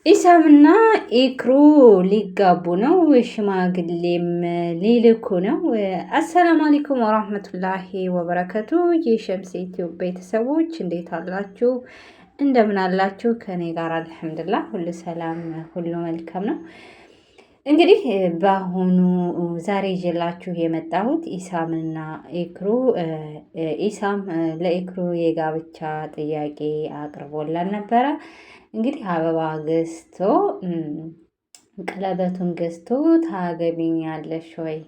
ኢሳምና ኢክሩ ሊጋቡ ነው። ሽማግሌም ሊልኩ ነው። አሰላሙ አለይኩም ወራህመቱላሂ ወበረከቱ። የሸምስ ኢትዮጵያ ቤተሰቦች እንዴት አላችሁ? እንደምን አላችሁ? ከኔ ጋር አልሐምዱሊላህ ሁሉ ሰላም፣ ሁሉ መልካም ነው። እንግዲህ በአሁኑ ዛሬ ይዤላችሁ የመጣሁት ኢሳምና ኢክሩ ኢሳም ለኢክሩ የጋብቻ ጥያቄ አቅርቦላን ነበረ። እንግዲህ አበባ ገዝቶ ቀለበቱን ገዝቶ ታገቢኛለሽ ወይ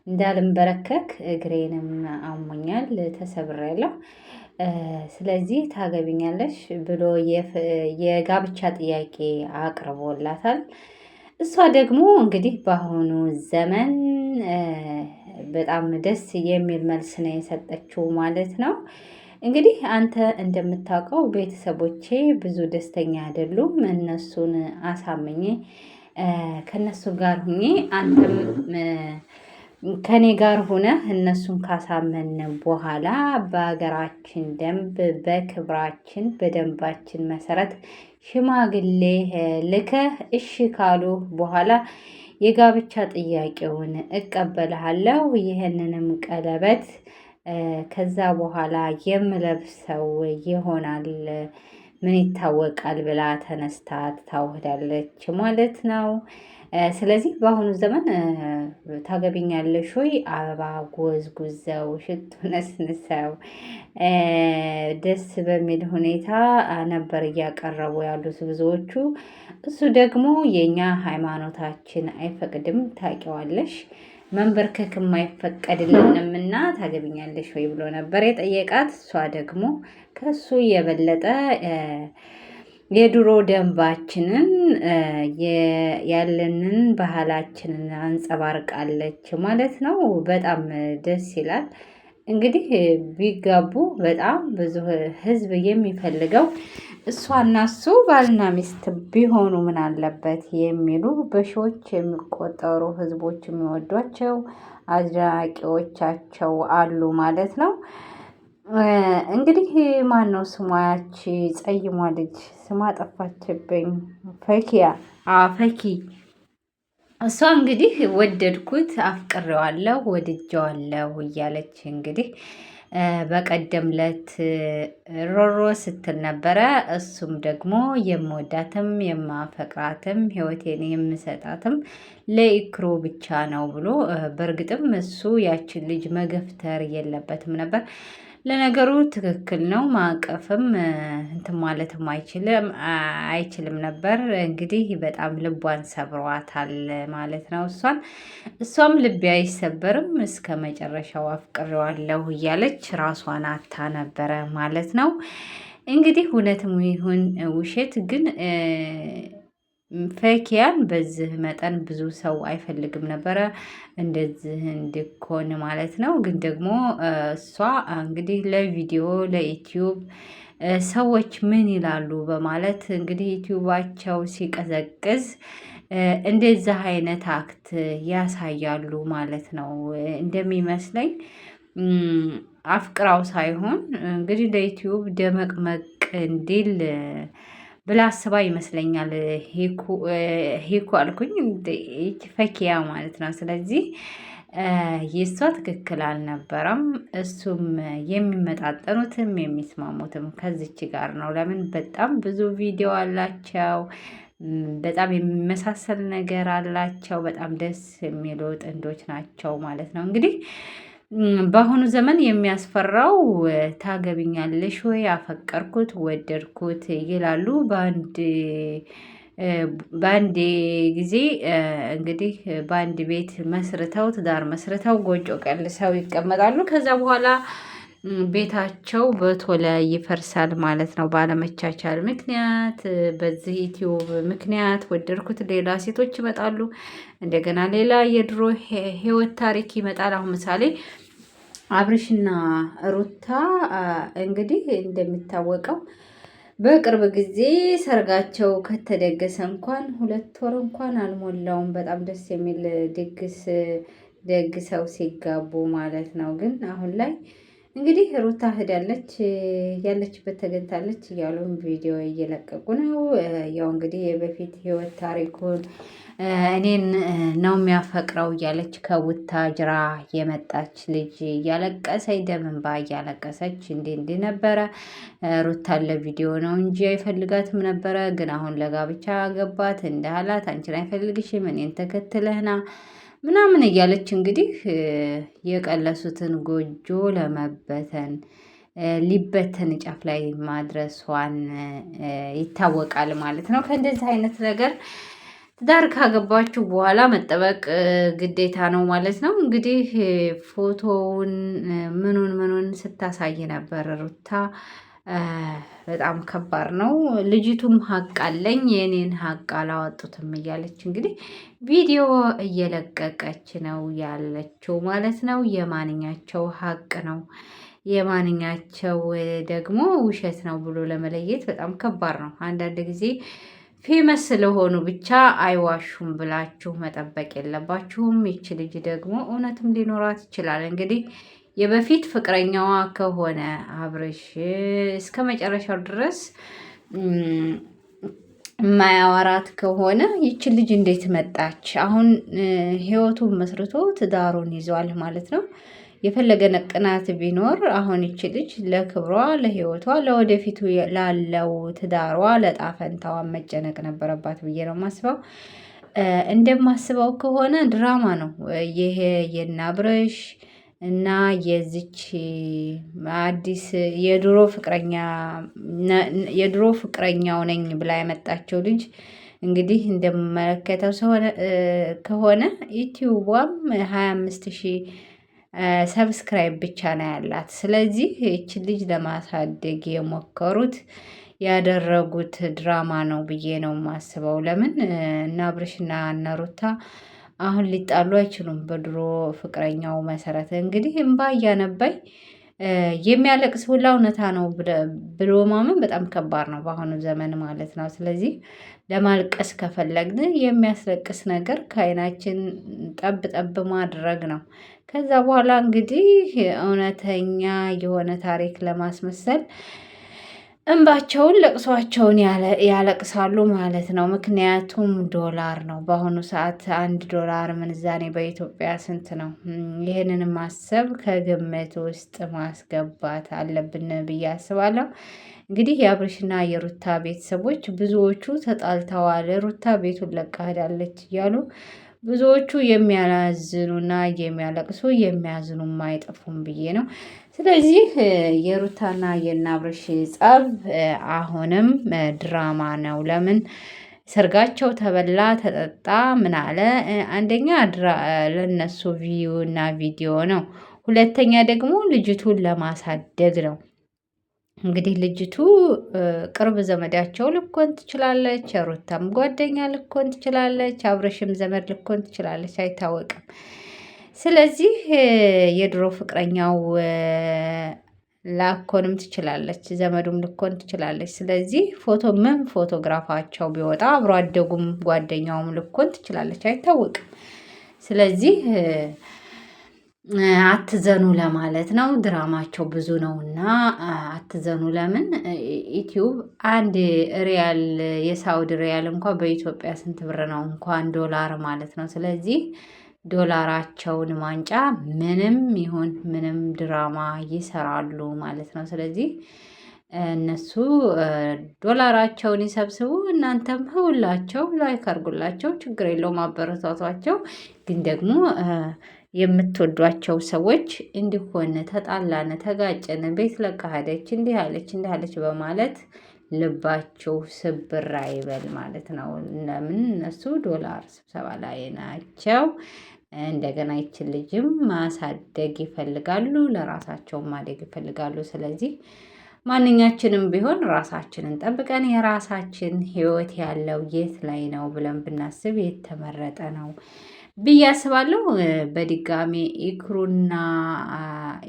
እንዳልንበረከክ እግሬንም አሞኛል ተሰብሬያለሁ፣ ስለዚህ ታገቢኛለሽ ብሎ የጋብቻ ጥያቄ አቅርቦላታል። እሷ ደግሞ እንግዲህ በአሁኑ ዘመን በጣም ደስ የሚል መልስ ነው የሰጠችው ማለት ነው። እንግዲህ አንተ እንደምታውቀው ቤተሰቦቼ ብዙ ደስተኛ አይደሉም። እነሱን አሳምኜ ከነሱ ጋር ሁኜ አንተም ከኔ ጋር ሆነ እነሱን ካሳመን በኋላ በሀገራችን ደንብ በክብራችን በደንባችን መሰረት ሽማግሌ ልከህ እሺ ካሉ በኋላ የጋብቻ ጥያቄውን እቀበልሃለሁ። ይህንንም ቀለበት ከዛ በኋላ የምለብሰው ይሆናል፣ ምን ይታወቃል ብላ ተነስታ ታውህዳለች ማለት ነው። ስለዚህ በአሁኑ ዘመን ታገቢኛለሽ ወይ አበባ ጎዝጉዘው ሽቱ ነስንሰው ደስ በሚል ሁኔታ ነበር እያቀረቡ ያሉት ብዙዎቹ። እሱ ደግሞ የኛ ሃይማኖታችን አይፈቅድም ታውቂዋለሽ፣ መንበርከክም አይፈቀድልንም እና ታገቢኛለሽ ወይ ብሎ ነበር የጠየቃት። እሷ ደግሞ ከሱ የበለጠ የድሮ ደንባችንን ያለንን ባህላችንን አንጸባርቃለች ማለት ነው። በጣም ደስ ይላል። እንግዲህ ቢጋቡ በጣም ብዙ ህዝብ የሚፈልገው እሷና እሱ ባልና ሚስት ቢሆኑ ምን አለበት የሚሉ በሺዎች የሚቆጠሩ ህዝቦች የሚወዷቸው አድናቂዎቻቸው አሉ ማለት ነው። እንግዲህ ማን ነው ስሟ? ያቺ ጸይሟ ልጅ ስሟ ጠፋችብኝ። ፈኪያ ፈኪ። እሷ እንግዲህ ወደድኩት፣ አፍቅሬዋለሁ፣ ወድጀዋለሁ እያለች እንግዲህ በቀደም ለት ሮሮ ስትል ነበረ። እሱም ደግሞ የምወዳትም የማፈቅራትም ህይወቴን የምሰጣትም ለኢክሩ ብቻ ነው ብሎ በእርግጥም እሱ ያችን ልጅ መገፍተር የለበትም ነበር። ለነገሩ ትክክል ነው። ማቀፍም እንትን ማለትም አይችልም ነበር። እንግዲህ በጣም ልቧን ሰብሯታል ማለት ነው። እሷም ልቤ አይሰበርም እስከ መጨረሻው አፍቅሬዋለሁ እያለች ራሷን አታ ነበረ ማለት ነው። እንግዲህ እውነትም ይሁን ውሸት ግን ፈኪያን በዚህ መጠን ብዙ ሰው አይፈልግም ነበረ እንደዚህ እንዲኮን ማለት ነው። ግን ደግሞ እሷ እንግዲህ ለቪዲዮ ለዩቲዩብ ሰዎች ምን ይላሉ በማለት እንግዲህ ዩቲዩባቸው ሲቀዘቅዝ እንደዚህ አይነት አክት ያሳያሉ ማለት ነው። እንደሚመስለኝ አፍቅራው ሳይሆን እንግዲህ ለዩቲዩብ ደመቅመቅ እንዲል ብላ አስባ ይመስለኛል። ሄኩ አልኩኝ ፈኪያ ማለት ነው። ስለዚህ የእሷ ትክክል አልነበረም። እሱም የሚመጣጠኑትም የሚስማሙትም ከዚች ጋር ነው። ለምን በጣም ብዙ ቪዲዮ አላቸው፣ በጣም የሚመሳሰል ነገር አላቸው። በጣም ደስ የሚሉ ጥንዶች ናቸው ማለት ነው። እንግዲህ በአሁኑ ዘመን የሚያስፈራው ታገቢኛለሽ ወይ አፈቀርኩት ወደድኩት ይላሉ በአንድ ጊዜ እንግዲህ በአንድ ቤት መስርተው ትዳር መስርተው ጎጆ ቀልሰው ይቀመጣሉ። ከዛ በኋላ ቤታቸው በቶሎ ይፈርሳል ማለት ነው። ባለመቻቻል ምክንያት በዚህ ዩቲዩብ ምክንያት ወደድኩት ሌላ ሴቶች ይመጣሉ። እንደገና ሌላ የድሮ ህይወት ታሪክ ይመጣል። አሁን ምሳሌ አብርሽና ሩታ እንግዲህ እንደሚታወቀው በቅርብ ጊዜ ሰርጋቸው ከተደገሰ እንኳን 2 ወር እንኳን አልሞላውም። በጣም ደስ የሚል ድግስ ደግሰው ሲጋቡ ማለት ነው። ግን አሁን ላይ እንግዲህ ሩታ ሄዳለች፣ ያለችበት ተገኝታለች እያሉም ቪዲዮ እየለቀቁ ነው። ያው እንግዲህ የበፊት ህይወት ታሪኩን እኔን ነው የሚያፈቅረው እያለች ከቡታጅራ የመጣች ልጅ እያለቀሰች ደም እንባ እያለቀሰች እንዲ ነበረ። ሩታን ለቪዲዮ ነው እንጂ አይፈልጋትም ነበረ። ግን አሁን ለጋብቻ ገባት እንዳላት አንቺን አይፈልግሽም እኔን ተከትለህና ምናምን እያለች እንግዲህ የቀለሱትን ጎጆ ለመበተን ሊበተን ጫፍ ላይ ማድረሷን ይታወቃል ማለት ነው። ከእንደዚህ አይነት ነገር ትዳር ካገባችሁ በኋላ መጠበቅ ግዴታ ነው ማለት ነው። እንግዲህ ፎቶውን ምኑን ስታሳይ ነበር ሩታ። በጣም ከባድ ነው። ልጅቱም ሀቅ አለኝ የኔን ሀቅ አላወጡትም እያለች እንግዲህ ቪዲዮ እየለቀቀች ነው ያለችው ማለት ነው። የማንኛቸው ሀቅ ነው የማንኛቸው ደግሞ ውሸት ነው ብሎ ለመለየት በጣም ከባድ ነው። አንዳንድ ጊዜ ፌመስ ስለሆኑ ብቻ አይዋሹም ብላችሁ መጠበቅ የለባችሁም። ይች ልጅ ደግሞ እውነትም ሊኖራት ይችላል። እንግዲህ የበፊት ፍቅረኛዋ ከሆነ አብርሽ እስከ መጨረሻው ድረስ የማያወራት ከሆነ ይች ልጅ እንዴት መጣች? አሁን ህይወቱን መስርቶ ትዳሩን ይዟል ማለት ነው። የፈለገ ቅናት ቢኖር አሁን ይች ልጅ ለክብሯ፣ ለህይወቷ፣ ለወደፊቱ ላለው ትዳሯ፣ ለጣፈንታዋ መጨነቅ ነበረባት ብዬ ነው የማስበው። እንደማስበው ከሆነ ድራማ ነው ይሄ የናብረሽ እና የዚች አዲስ የድሮ ፍቅረኛው ነኝ ብላ የመጣቸው ልጅ እንግዲህ እንደምመለከተው ከሆነ ዩቲዩቧም 25,000 ሰብስክራይብ ብቻ ነው ያላት። ስለዚህ ይችን ልጅ ለማሳደግ የሞከሩት ያደረጉት ድራማ ነው ብዬ ነው የማስበው። ለምን እና አብርሽና እነ ሩታ አሁን ሊጣሉ አይችሉም። በድሮ ፍቅረኛው መሰረት እንግዲህ እምባ እያነባይ የሚያለቅስ ሁላ እውነታ ነው ብሎ ማመን በጣም ከባድ ነው በአሁኑ ዘመን ማለት ነው። ስለዚህ ለማልቀስ ከፈለግን የሚያስለቅስ ነገር ከዓይናችን ጠብ ጠብ ማድረግ ነው። ከዛ በኋላ እንግዲህ እውነተኛ የሆነ ታሪክ ለማስመሰል እንባቸውን ለቅሷቸውን ያለቅሳሉ ማለት ነው። ምክንያቱም ዶላር ነው በአሁኑ ሰዓት $1 ምንዛሬ በኢትዮጵያ ስንት ነው? ይህንን ማሰብ ከግምት ውስጥ ማስገባት አለብን ብዬ አስባለሁ። እንግዲህ የአብርሽና የሩታ ቤተሰቦች ብዙዎቹ ተጣልተዋል፣ ሩታ ቤቱን ለቃ ሄዳለች እያሉ ብዙዎቹ የሚያላዝኑና የሚያለቅሱ የሚያዝኑም አይጠፉም ብዬ ነው። ስለዚህ የሩታና የአብርሽ ጸብ አሁንም ድራማ ነው። ለምን ሰርጋቸው ተበላ ተጠጣ ምን አለ? አንደኛ ለነሱ ቪዩ እና ቪዲዮ ነው። ሁለተኛ ደግሞ ልጅቱን ለማሳደግ ነው። እንግዲህ ልጅቱ ቅርብ ዘመዳቸው ልኮን ትችላለች፣ ሩታም ጓደኛ ልኮን ትችላለች፣ አብርሽም ዘመድ ልኮን ትችላለች፣ አይታወቅም። ስለዚህ የድሮ ፍቅረኛው ላኮንም ትችላለች፣ ዘመዱም ልኮን ትችላለች። ስለዚህ ምን ፎቶግራፋቸው ቢወጣ አብሮ አደጉም ጓደኛውም ልኮን ትችላለች፣ አይታወቅም። ስለዚህ አትዘኑ ለማለት ነው። ድራማቸው ብዙ ነው እና አትዘኑ። ለምን ዩቲዩብ አንድ ሪያል የሳውዲ ሪያል እንኳ በኢትዮጵያ ስንት ብር ነው? እንኳን ዶላር ማለት ነው። ስለዚህ ዶላራቸውን ማንጫ ምንም ይሁን ምንም ድራማ ይሰራሉ ማለት ነው። ስለዚህ እነሱ ዶላራቸውን ይሰብስቡ፣ እናንተም ሁላቸው ላይክ አድርጉላቸው፣ ችግር የለውም አበረታቷቸው። ግን ደግሞ የምትወዷቸው ሰዎች እንዲሆን ተጣላን፣ ተጋጨን፣ ቤት ለቃ ሄደች፣ እንዲህ አለች በማለት ልባቸው ስብር አይበል ማለት ነው። ለምን እነሱ ዶላር ስብሰባ ላይ ናቸው። እንደገና ይችን ልጅም ማሳደግ ይፈልጋሉ፣ ለራሳቸው ማደግ ይፈልጋሉ። ስለዚህ ማንኛችንም ቢሆን ራሳችንን ጠብቀን የራሳችን ህይወት ያለው የት ላይ ነው ብለን ብናስብ የተመረጠ ነው ብዬ አስባለሁ። በድጋሚ ኢክሩና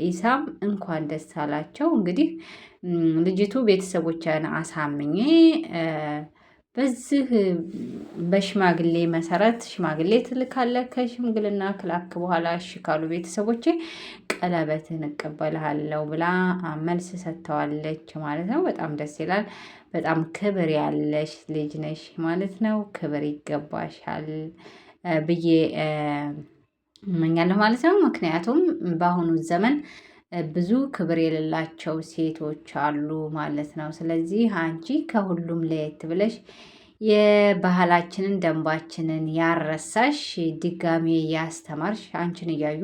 ኢሳም እንኳን ደስ አላቸው። እንግዲህ ልጅቱ ቤተሰቦቿን አሳምኜ በዚህ በሽማግሌ መሰረት ሽማግሌ ትልካለህ። ከሽምግልና ክላክ በኋላ እሺ ካሉ ቤተሰቦቼ ቀለበትን እቀበልሃለሁ ብላ መልስ ሰጥተዋለች ማለት ነው። በጣም ደስ ይላል። በጣም ክብር ያለሽ ልጅ ነሽ ማለት ነው። ክብር ይገባሻል ብዬ እመኛለሁ ማለት ነው። ምክንያቱም በአሁኑ ዘመን ብዙ ክብር የሌላቸው ሴቶች አሉ ማለት ነው። ስለዚህ አንቺ ከሁሉም ለየት ብለሽ የባህላችንን ደንባችንን ያረሳሽ ድጋሜ ያስተማርሽ አንቺን እያዩ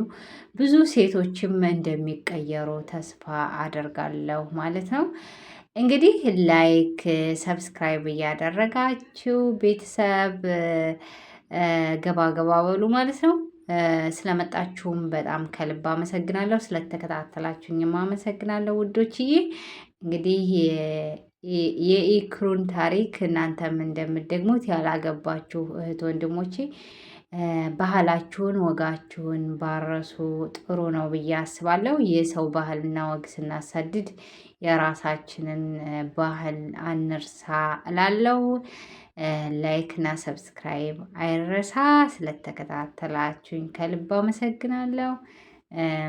ብዙ ሴቶችም እንደሚቀየሩ ተስፋ አደርጋለሁ ማለት ነው። እንግዲህ ላይክ ሰብስክራይብ እያደረጋችሁ ቤተሰብ ገባ ገባ በሉ ማለት ነው። ስለመጣችሁም በጣም ከልብ አመሰግናለሁ። ስለተከታተላችሁኝም አመሰግናለሁ ውዶችዬ። እንግዲህ የኢክሩን ታሪክ እናንተም እንደምትደግሙት ያላገባችሁ እህት ወንድሞቼ ባህላችሁን ወጋችሁን ባረሱ ጥሩ ነው ብዬ አስባለሁ። የሰው ባህልና ወግ ስናሳድድ የራሳችንን ባህል አንርሳ እላለሁ። ላይክ እና ሰብስክራይብ አይረሳ። ስለተከታተላችሁኝ ከልብ አመሰግናለሁ።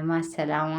ማሰላማ